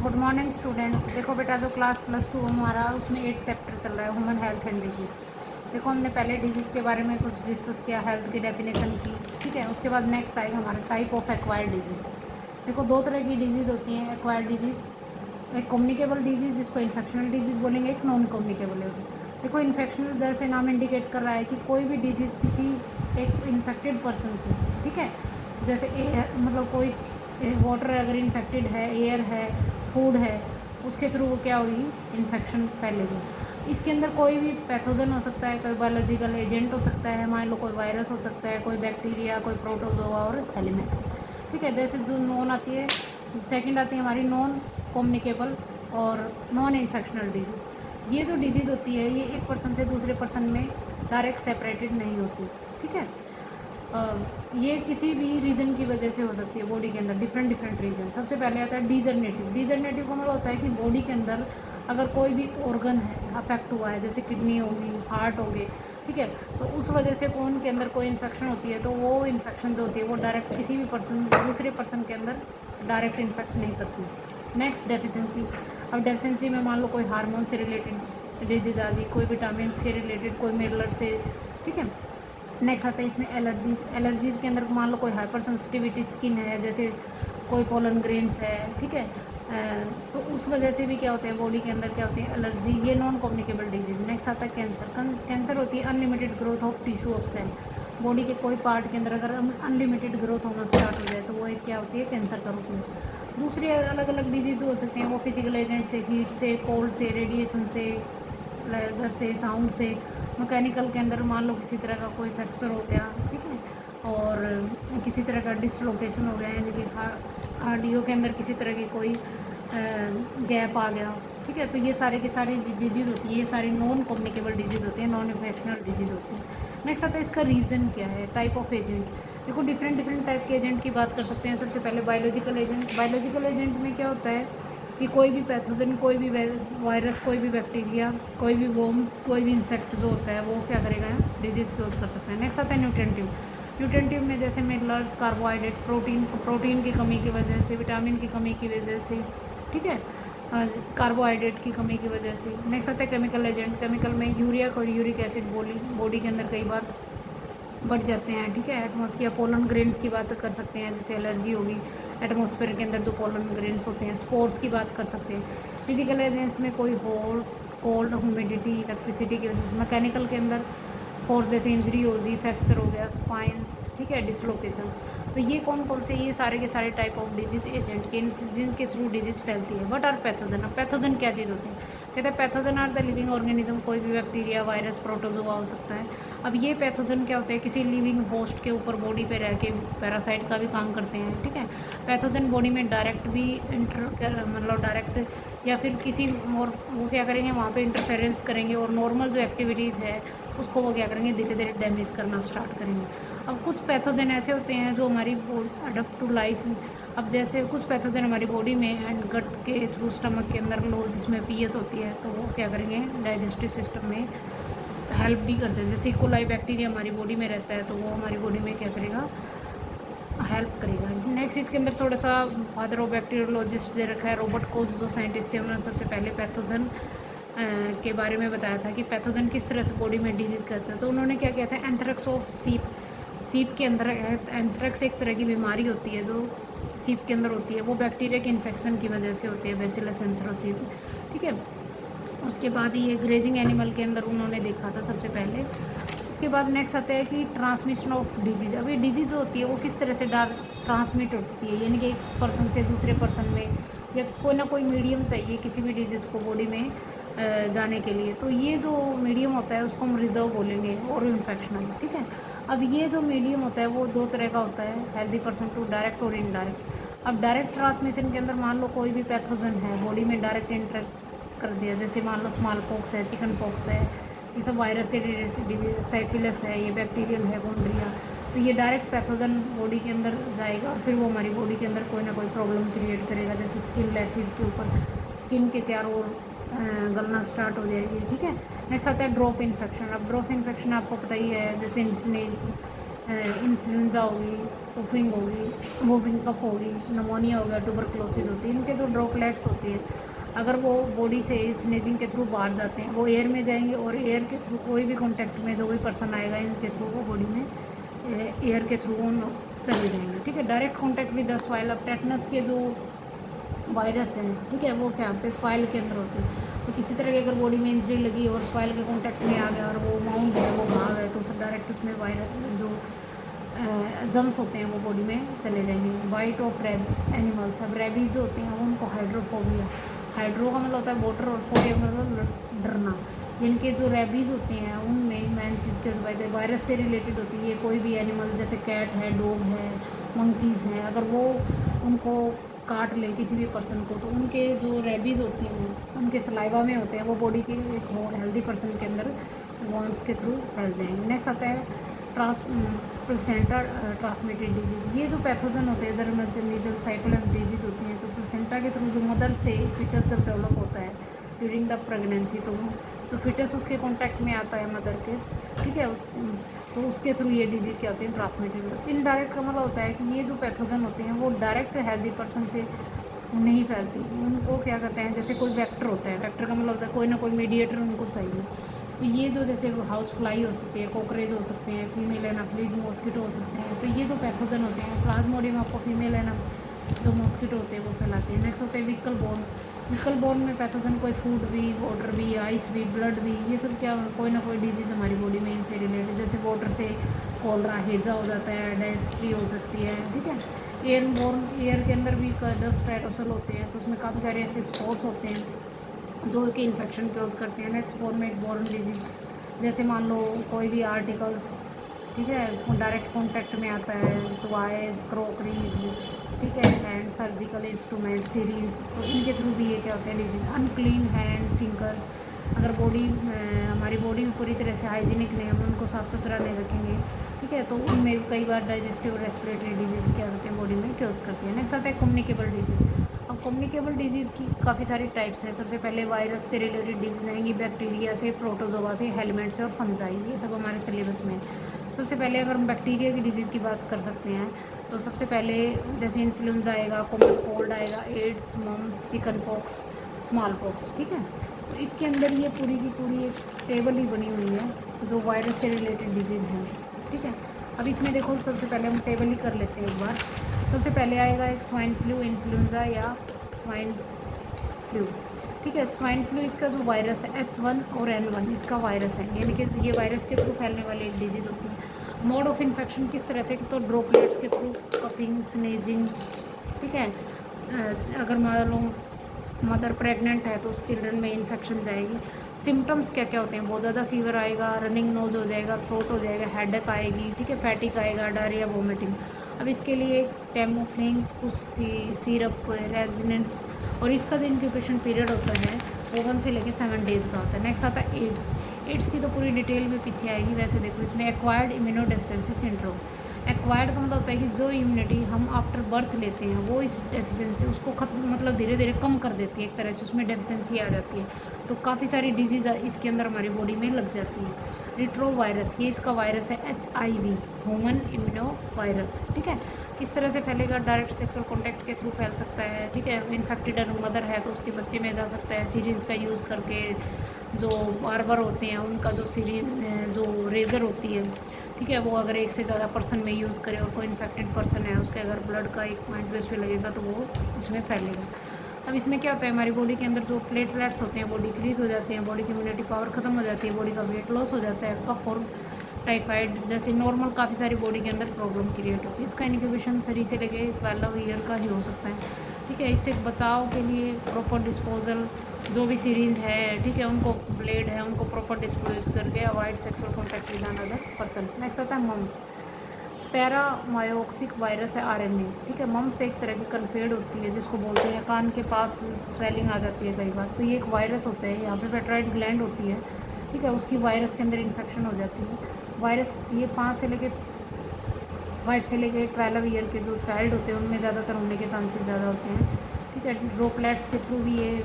Good morning student. देखो बेटा, जो क्लास +2 हमारा उसमें 8 चैप्टर चल रहा है, ह्यूमन हेल्थ एंड डिजीज़। देखो हमने पहले डिजीज़ के बारे में कुछ डिस्कस किया, हेल्थ की डेफिनेशन की, ठीक है। उसके बाद नेक्स्ट आएगा हमारा टाइप ऑफ एक्वायर्ड डिजीज़। देखो दो तरह की डिजीज़ होती हैं एक्वायर्ड डिजीज़। एक कम्युनिकेबल डिजीज़ जिसको इन्फेक्शनल डिजीज़ बोलेंगे, एक नॉन कम्युनिकेबल है। देखो इन्फेक्शनल जैसे नाम इंडिकेट कर रहा है कि कोई भी डिजीज़ किसी एक इन्फेक्टेड पर्सन से, ठीक है, जैसे मतलब कोई वाटर अगर इन्फेक्टेड है, एयर है, फूड है, उसके थ्रू वो क्या होगी, इन्फेक्शन फैलेगी। इसके अंदर कोई भी पैथोजन हो सकता है, कोई बायोलॉजिकल एजेंट हो सकता है, मान लो कोई वायरस हो सकता है, कोई बैक्टीरिया, कोई प्रोटोजोआ और एलिमेंट्स, ठीक है। जैसे जो नॉन आती है, सेकंड आती है हमारी नॉन कम्युनिकेबल और नॉन इन्फेक्शनल डिजीज़। ये जो डिजीज़ होती है ये एक पर्सन से दूसरे पर्सन में डायरेक्ट सेपरेटेड नहीं होती, ठीक है। ये किसी भी रीज़न की वजह से हो सकती है बॉडी के अंदर, डिफरेंट रीज़न। सबसे पहले आता है डिजनरेटिव। डिजनरेटिव का मतलब होता है कि बॉडी के अंदर अगर कोई भी ऑर्गन है अफेक्ट हुआ है, जैसे किडनी होगी, हार्ट हो गए, ठीक है, तो उस वजह से खून के अंदर कोई इन्फेक्शन होती है, तो वो इन्फेक्शन जो होती है वो डायरेक्ट किसी भी पर्सन दूसरे पर्सन के अंदर डायरेक्ट इन्फेक्ट नहीं करती। Next deficiency. अब डेफिशिएंसी में मान लो कोई हार्मोन से रिलेटेड डिजीज आ गई, कोई विटामिन के रिलेटेड, कोई मिनरल से, ठीक है। नेक्स्ट आता है इसमें एलर्जीज़। एलर्जीज़ के अंदर मान लो कोई हाइपर सेंसिटिविटी स्किन है, जैसे कोई पोलन ग्रेन्स है, ठीक है, तो उस वजह से भी क्या होता है बॉडी के अंदर क्या होती है, एलर्जी। ये नॉन कम्युनिकेबल डिजीज़। नेक्स्ट आता है कैंसर। कैंसर होती है unlimited growth of tissue of cell. Body के कोई पार्ट के अंदर अगर अनलिमिटेड ग्रोथ होना स्टार्ट हो जाए तो वो एक क्या होती है, कैंसर का रूप में। दूसरी अलग अलग डिजीज़ हो सकती हैं वो फिजिकल एजेंट से, हीट से, कोल्ड से, रेडिएशन से, लेज़र से, साउंड से। मैकेनिकल के अंदर मान लो किसी तरह का कोई फ्रैक्चर हो गया, ठीक है, और किसी तरह का डिसलोकेशन हो गया, यानी कि हार्डियो के अंदर किसी तरह की कोई गैप आ गया, ठीक है, तो ये सारे की सारी डिजीज़ होती है, ये सारी नॉन कम्युनिकेबल डिजीज़ होती है, नॉन इन्फेक्शनल डिजीज़ होती है। नेक्स्ट आता है इसका रीज़न क्या है, टाइप ऑफ एजेंट। देखो डिफरेंट टाइप के एजेंट की बात कर सकते हैं। सबसे पहले बायोलॉजिकल एजेंट। बायोलॉजिकल एजेंट में क्या होता है कि कोई भी पैथोजन, कोई भी वायरस, कोई भी बैक्टीरिया, कोई भी वॉर्म्स, कोई भी इंसेक्ट जो होता है वो क्या करेगा, डिजीज़ क्लोज कर सकते हैं। नेक्स्ट आता है न्यूट्रिएंटिव। न्यूट्रिएंटिव में जैसे मिनरल्स, कार्बोहाइड्रेट, प्रोटीन की कमी की वजह से, विटामिन की कमी की वजह से, ठीक है, कार्बोहाइड्रेट की कमी की वजह से। नेक्स्ट आता है केमिकल एजेंट। केमिकल में यूरिया और यूरिक एसिड बॉडी के अंदर कई बार बढ़ जाते हैं, ठीक है। एटमॉस्फेयर, पोलन ग्रेन्स की बात कर सकते हैं, जैसे एलर्जी होगी, एटमॉस्फेयर के अंदर जो पोलन ग्रेन्स होते हैं। स्पोर्ट्स की बात कर सकते हैं। फिजिकल एजेंट्स में कोई होल, कोल्ड, ह्यूमिडिटी, इलेक्ट्रिसिटी की वजह से। मैकेनिकल के अंदर फोर्स, जैसे इंजरी हो गई, फ्रैक्चर हो गया, स्पाइंस, ठीक है, डिसलोकेशन। तो ये कौन से, ये सारे के सारे टाइप ऑफ डिजीज एजेंट के जिनके थ्रू डिजीज़ फैलती है। What are pathogen. अब पैथोजन क्या चीज़ होती है, कहते हैं pathogen are the living organism. कोई भी बैक्टीरिया, वायरस, प्रोटोजोआ हो सकता है। अब ये पैथोजन क्या होते हैं, किसी लिविंग होस्ट के ऊपर बॉडी पे रह के पैरासाइट का भी काम करते हैं, ठीक है। पैथोजन बॉडी में डायरेक्ट भी मतलब डायरेक्ट या फिर किसी और वो क्या करेंगे, वहाँ पे इंटरफेरेंस करेंगे और नॉर्मल जो एक्टिविटीज़ है उसको वो क्या करेंगे, धीरे धीरे डैमेज करना स्टार्ट करेंगे। अब कुछ पैथोजन ऐसे होते हैं जो हमारी अडप्ट टू लाइफ। अब जैसे कुछ पैथोजन हमारी बॉडी में एंड गट के थ्रू, स्टमक के अंदर लो जिसमें पीएच होती है, तो वो क्या करेंगे, डाइजेस्टिव सिस्टम में हेल्प भी करते हैं। जैसे इकोलाई बैक्टीरिया हमारी बॉडी में रहता है तो वो हमारी बॉडी में क्या करेगा, हेल्प करेगा। नेक्स्ट इसके अंदर थोड़ा सा फादर ऑफ बैक्टीरियोलॉजिस्ट दे रखा है, रॉबर्ट कोच जो साइंटिस्ट थे, उन्होंने सबसे पहले पैथोजन के बारे में बताया था कि पैथोजन किस तरह से बॉडी में डिजीज़ करता है। तो उन्होंने क्या किया था, एंथ्रेक्स ऑफ सीप। सीप के अंदर एंथ्रेक्स एक तरह की बीमारी होती है जो सीप के अंदर होती है, वो बैक्टीरिया के इन्फेक्शन की वजह से होती है, बेसिलस एंथ्रोसिस, ठीक है। उसके बाद ये ग्रेजिंग एनिमल के अंदर उन्होंने देखा था सबसे पहले। उसके बाद नेक्स्ट आता है कि ट्रांसमिशन ऑफ डिजीज़। अभी डिजीज़ जो होती है वो किस तरह से ट्रांसमिट होती है, यानी कि एक पर्सन से दूसरे पर्सन में, या कोई ना कोई मीडियम चाहिए किसी भी डिजीज़ को बॉडी में जाने के लिए। तो ये जो मीडियम होता है उसको हम रिजर्व बोलेंगे और इन्फेक्शनल, ठीक है। अब ये जो मीडियम होता है वो दो तरह का होता है, हेल्दी पर्सन टू डायरेक्ट और इनडायरेक्ट। अब डायरेक्ट ट्रांसमिशन के अंदर मान लो कोई भी पैथोजन है बॉडी में डायरेक्ट इंटरेक्ट कर दिया, जैसे मान लो स्मॉल पॉक्स है, चिकन पॉक्स है, ये सब वायरस से रिलेटेड डिजीज, साइफिलिस है, ये बैक्टीरियल है, गोन्ड्रिया। तो ये डायरेक्ट पैथोजन बॉडी के अंदर जाएगा और फिर वो हमारी बॉडी के अंदर कोई ना कोई प्रॉब्लम क्रिएट करेगा, जैसे स्किन लैसेज के ऊपर, स्किन के चारों ओर गलना स्टार्ट हो जाएगी, ठीक है। नेक्स्ट आता है ड्रॉप इन्फेक्शन। अब ड्रॉप इन्फेक्शन आपको पता ही है, जैसे इंसनेज, इन्फ्लुएंजा होगी, वुफिंग होगी, वुफिंग कफ होगी, नमोनिया हो गया, ट्यूबरक्लोसिस होती है। इनके जो ड्रॉपलेट्स होते हैं अगर वो बॉडी से स्नेजिंग के थ्रू बाहर जाते हैं वो एयर में जाएंगे और एयर के थ्रू कोई भी कॉन्टैक्ट में जो भी पर्सन आएगा इनके थ्रू वो बॉडी में एयर के थ्रू चले जाएंगे। ठीक है, direct contact with the soil. अब टेटनस के जो वायरस है, ठीक है, वो क्या होते हैं, सॉइल के अंदर होते हैं। तो किसी तरह की अगर बॉडी में इंजरी लगी और सॉइल के कॉन्टैक्ट में आ गया और वो माउंट है, वो घाव है, तो उसे डायरेक्ट उसमें वायरस जो जम्स होते हैं वो बॉडी में चले जाएंगे। Bite of animals. अब रेबीज जो होते हैं उनको हाइड्रोफोबिया, हाइड्रो का मतलब होता है वाटर और फोबिया मतलब डरना। इनके जो रेबीज़ होते हैं उनमें मेन चीज़ के वायरस से रिलेटेड होती है। कोई भी एनिमल जैसे कैट है, डॉग है, मंकीज़ हैं, अगर वो उनको काट ले किसी भी पर्सन को तो उनके जो रेबीज़ होती हैं उनके सलाइवा में होते हैं, वो बॉडी के एक हेल्दी पर्सन के अंदर वॉन्ट्स के थ्रू फैल जाएंगे। नेक्स्ट आता है प्लेसेंटा ट्रांसमिटेड डिजीज़। ये जो पैथोजन होते हैं जर्मन मीजल्स साइक्लोस डिजीज़ होती हैं जो प्लेसेंटा के थ्रू जो मदर से फिटस जब डेवलप होता है ड्यूरिंग द प्रेगनेंसी, तो फिटस उसके कांटेक्ट में आता है मदर के, ठीक है, तो उसके थ्रू ये डिजीज़ क्या होती है, ट्रांसमिटेड। इनडायरेक्ट का मतलब होता है कि ये जो पैथोजन होते हैं वो डायरेक्ट हेल्दी पर्सन से नहीं फैलती, उनको क्या कहते हैं, जैसे कोई वेक्टर होता है, वेक्टर का मतलब होता है कोई ना कोई मीडिएटर उनको चाहिए। तो ये जो जैसे हाउस फ्लाई हो सकती है, कॉकरेज हो सकते हैं, फीमेल एनाफ्लीज मॉस्किटो हो सकते हैं। तो ये जो पैथोजन होते हैं प्लाज्मोडियम आपको फीमेल एना जो मॉस्किटो होते हैं वो फैलाते हैं। नेक्स्ट होते हैं व्हीकल बोर्न। व्हीकल बोर्न में पैथोजन कोई फूड भी, वाटर भी, आइस भी, ब्लड भी, ये सब क्या कोई ना कोई डिजीज़ हमारी बॉडी में इनसे रिलेटेड, जैसे वाटर से कॉलरा, हेजा हो जाता है, डायस्ट्री हो सकती है। ठीक है, एयर बोर्न, एयर के अंदर भी डस्ट एरोसोल होते हैं, तो उसमें काफ़ी सारे ऐसे स्पोर्स होते हैं जो कि इन्फेक्शन कॉज करते हैं। नेक्स्ट बोर्न डिजीज़, जैसे मान लो कोई भी आर्टिकल्स, ठीक है, डायरेक्ट कॉन्टैक्ट में आता है, टॉयज, क्रॉकरीज, ठीक है, हैंड, सर्जिकल इंस्ट्रूमेंट, सीरीज, तो इनके थ्रू भी ये क्या होते हैं डिजीज़। अनक्लीन हैंड, फिंगर्स, अगर हमारी बॉडी पूरी तरह से हाइजीनिक नहीं, हम उनको साफ़ सुथरा नहीं रखेंगे, ठीक है, तो उनमें कई बार डाइजेस्टिव और रेस्पिरेटरी डिजीज़ क्या होते हैं बॉडी में क्योज करती है। नेक्स्ट आता है कम्युनिकेबल डिजीज़। अब कम्युनिकेबल डिजीज़ की काफ़ी सारी टाइप्स हैं। सबसे पहले वायरस से रिलेटेड डिजीज़ आएंगी, बैक्टीरिया से, प्रोटोजोआ से, हेलमेट से और फंजाई, ये सब हमारे सिलेबस में। सबसे पहले अगर हम बैक्टीरिया की डिजीज़ की बात कर सकते हैं तो सबसे पहले जैसे इन्फ्लुएंजा आएगा, कॉमन कोल्ड आएगा, AIDS, mumps, chicken pox, small pox, ठीक है। तो इसके अंदर ये पूरी की पूरी एक टेबल ही बनी हुई है जो वायरस से रिलेटेड डिजीज़ है, ठीक है। अब इसमें देखो सबसे पहले हम टेबल ही कर लेते हैं एक बार। सबसे पहले आएगा एक स्वाइन फ्लू, इन्फ्लुएंजा या स्वाइन फ्लू, ठीक है। स्वाइन फ्लू इसका जो वायरस है H1 और N1 इसका वायरस है, यानी कि ये वायरस के थ्रू फैलने वाली एक डिजीज़ होती है। मोड ऑफ इन्फेक्शन किस तरह से, तो ड्रॉपलेट्स के थ्रू, कफिंग, स्नेजिंग, ठीक है। अगर मान लो मदर प्रेग्नेंट है तो उस चिल्ड्रन में इन्फेक्शन जाएगी। सिम्टम्स क्या क्या होते हैं, बहुत ज़्यादा फीवर आएगा, रनिंग नोज हो जाएगा, थ्रोट हो जाएगा, हेडेक आएगी, ठीक है, फैटिक आएगा, डायरिया, वोमिटिंग। अब इसके लिए टेमोफ्लिंग्स, कुछ सिरप, रेजिनेंट्स, और इसका जो इंक्यूबेशन पीरियड होता है वो 1 से लेकर 7 डेज़ का होता है। नेक्स्ट आता है एड्स। एड्स की तो पूरी डिटेल में पीछे आएगी। वैसे देखो इसमें एक्वायर्ड इम्यूनोडेफिशिएंसी सिंड्रोम, एक्वायर्ड का मतलब होता है कि जो इम्यूनिटी हम आफ्टर बर्थ लेते हैं वो इस डेफिशिएंसी उसको खत्म मतलब धीरे धीरे कम कर देती है, एक तरह से उसमें डेफिशिएंसी आ जाती है, तो काफ़ी सारी डिजीज़ इसके अंदर हमारी बॉडी में लग जाती है। रिट्रो वायरस, ये इसका वायरस है HIV, ह्यूमन इम्यूनो वायरस, ठीक है। किस तरह से फैलेगा, डायरेक्ट सेक्सुअल कॉन्टैक्ट के थ्रू फैल सकता है, ठीक है। इन्फेक्टेड मदर है तो उसके बच्चे में जा सकता है, सीरिंज का यूज़ करके, जो बार्बर होते हैं उनका जो जो रेज़र होती है, ठीक है, वो अगर एक से ज़्यादा पर्सन में यूज़ करे और कोई इन्फेक्टेड पर्सन है उसके अगर ब्लड का एक पॉइंट बेस पे लगेगा तो वो इसमें फैलेगा। अब इसमें क्या होता है, हमारी बॉडी के अंदर जो प्लेटलेट्स होते हैं वो डिक्रीज़ हो जाते हैं, बॉडी की इम्यूनिटी पावर ख़त्म हो जाती है, बॉडी का वेट लॉस हो जाता है, कफ और टाइफाइड जैसे नॉर्मल काफ़ी सारी बॉडी के अंदर प्रॉब्लम क्रिएट होती है। इसका इंक्यूबेशन 3 से लेके 12 ईयर का ही हो सकता है, ठीक है। इससे बचाव के लिए प्रॉपर डिस्पोजल, जो भी सीरीज है, ठीक है, उनको ब्लेड है उनको प्रॉपर डिस्पोज करके avoid sexual contact with another person. Next आता है मम्स। पैरामायोक्सिक वायरस है RNA, ठीक है। मम्स एक तरह की कन्फेड होती है जिसको बोलते हैं, कान के पास स्वेलिंग आ जाती है कई बार, तो ये एक वायरस होता है, यहाँ पे पेट्राइड ग्लैंड होती है, ठीक है, उसकी वायरस के अंदर इन्फेक्शन हो जाती है। वायरस ये 5 से लेके 12 ईयर के जो चाइल्ड होते हैं उनमें ज़्यादातर होने के चांसेस ज़्यादा होते हैं, ठीक है। ड्रॉपलेट्स के थ्रू भी ये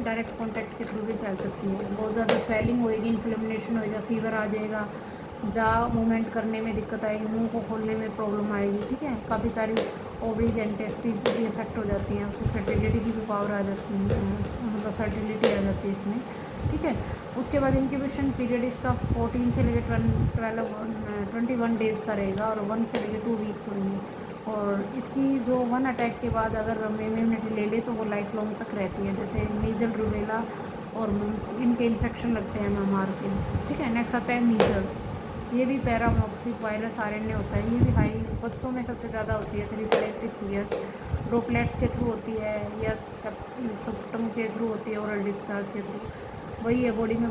डायरेक्ट कॉन्टैक्ट के थ्रू भी फैल सकती है। बहुत ज़्यादा स्वेलिंग होएगी, इन्फ्लेमेशन होएगा, फीवर आ जाएगा, जा मूवमेंट करने में दिक्कत आएगी, मुंह को खोलने में प्रॉब्लम आएगी, ठीक है। काफ़ी सारी ओवरीज एंड टेस्टिस भी इफेक्ट हो जाती हैं, उससे फर्टिलिटी की भी पावर आ जाती है, मतलब फर्टिलिटी आ जाती है इसमें, ठीक है। उसके बाद इंक्यूबेशन पीरियड इसका 14 से लेकर 21 डेज़ का रहेगा और 1 से लेकर 2 वीक्स होंगे। और इसकी जो 1 अटैक के बाद अगर हम इम्यूनिटी ले ले तो वो लाइफ लॉन्ग तक रहती है, जैसे मीजल, रूबेला और मम्स, इनके इन्फेक्शन लगते हैं MMR के, ठीक है। नेक्स्ट आता है मीजल्स, ये भी पैरामॉक्सिक वायरस RNA होता है, ये भी हाई बच्चों में सबसे ज़्यादा होती है 3 से 6 ईयर्स, ड्रॉपलेट्स के थ्रू होती है या सिप्टम के थ्रू होती है, ओरल डिस्चार्ज के थ्रू, वही है बॉडी में